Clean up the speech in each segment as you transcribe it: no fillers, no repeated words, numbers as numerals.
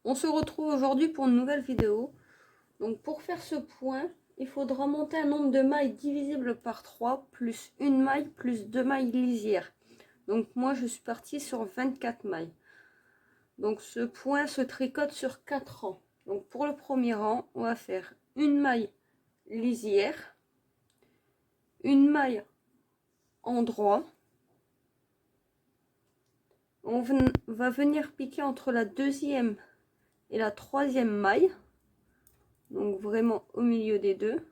On se retrouve aujourd'hui pour une nouvelle vidéo. Donc pour faire ce point, il faudra monter un nombre de mailles divisible par 3 plus une maille plus 2 mailles lisières. Donc moi je suis partie sur 24 mailles. Donc ce point se tricote sur 4 rangs. Donc pour le premier rang, on va faire une maille lisière, une maille endroit. On va venir piquer entre la deuxième et la troisième maille, donc vraiment au milieu des deux,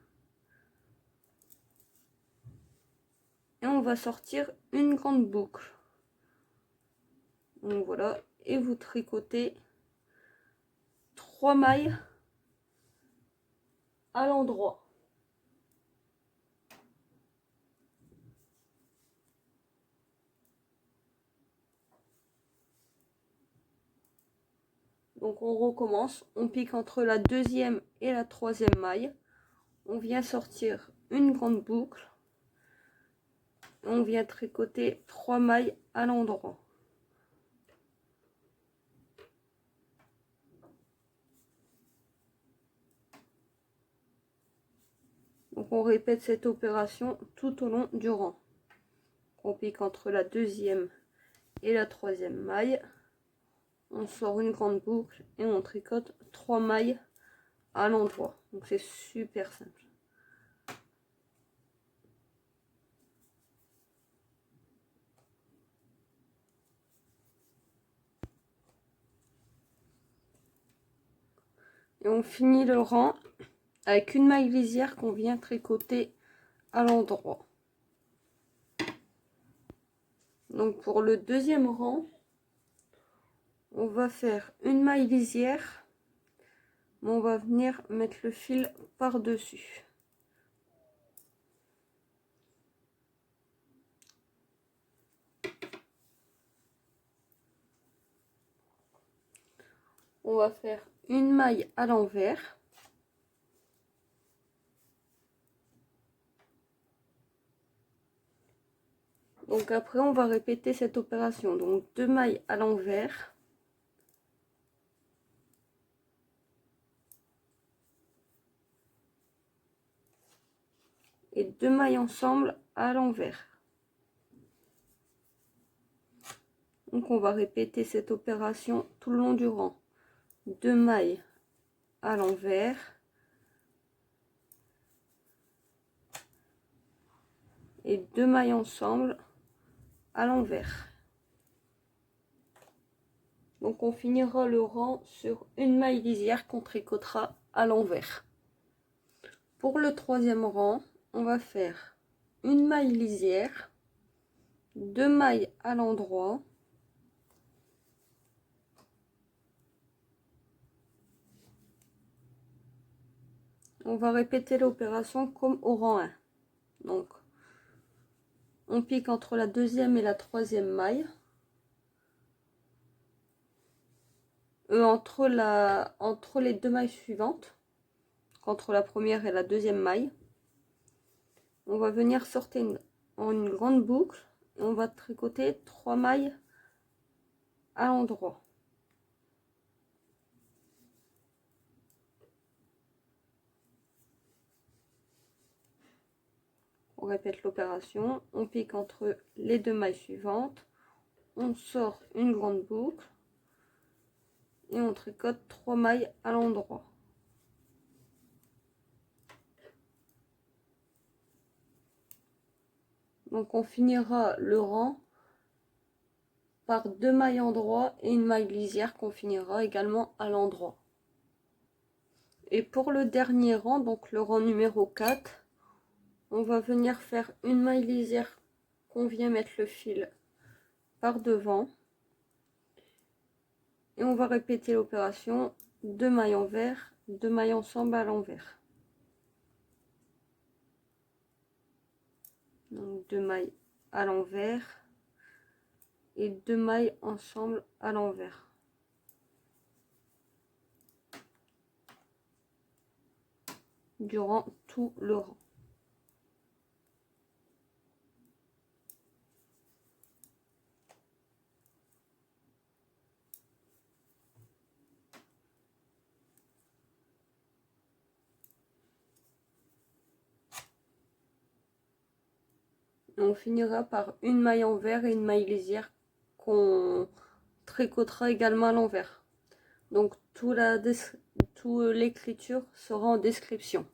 et on va sortir une grande boucle. Donc voilà, et vous tricotez 3 mailles à l'endroit. Donc on recommence, on pique entre la deuxième et la troisième maille, on vient sortir une grande boucle, on vient tricoter 3 mailles à l'endroit. Donc on répète cette opération tout au long du rang. On pique entre la deuxième et la troisième maille, on sort une grande boucle et on tricote 3 mailles à l'endroit. Donc c'est super simple. Et on finit le rang avec une maille lisière qu'on vient tricoter à l'endroit. Donc pour le deuxième rang, on va faire une maille lisière, mais on va venir mettre le fil par-dessus. On va faire une maille à l'envers. Donc après on va répéter cette opération. Donc 2 mailles à l'envers. Et 2 mailles ensemble à l'envers. Donc on va répéter cette opération tout le long du rang. 2 mailles à l'envers. Et 2 mailles ensemble à l'envers. Donc on finira le rang sur une maille lisière qu'on tricotera à l'envers. Pour le troisième rang, on va faire une maille lisière, 2 mailles à l'endroit, on va répéter l'opération comme au rang 1. Donc on pique entre la deuxième et la troisième maille, entre les 2 mailles suivantes, entre la première et la deuxième maille. On va venir sortir en une grande boucle et on va tricoter 3 mailles à l'endroit. On répète l'opération, on pique entre les 2 mailles suivantes, on sort une grande boucle et on tricote 3 mailles à l'endroit. Donc on finira le rang par 2 mailles endroit et une maille lisière qu'on finira également à l'endroit. Et pour le dernier rang, donc le rang numéro 4, on va venir faire une maille lisière qu'on vient mettre le fil par devant. Et on va répéter l'opération 2 mailles envers, 2 mailles ensemble à l'envers. Donc 2 mailles à l'envers et 2 mailles ensemble à l'envers. Durant tout le rang. Et on finira par une maille envers et une maille lisière qu'on tricotera également à l'envers. Donc toute l'écriture sera en description.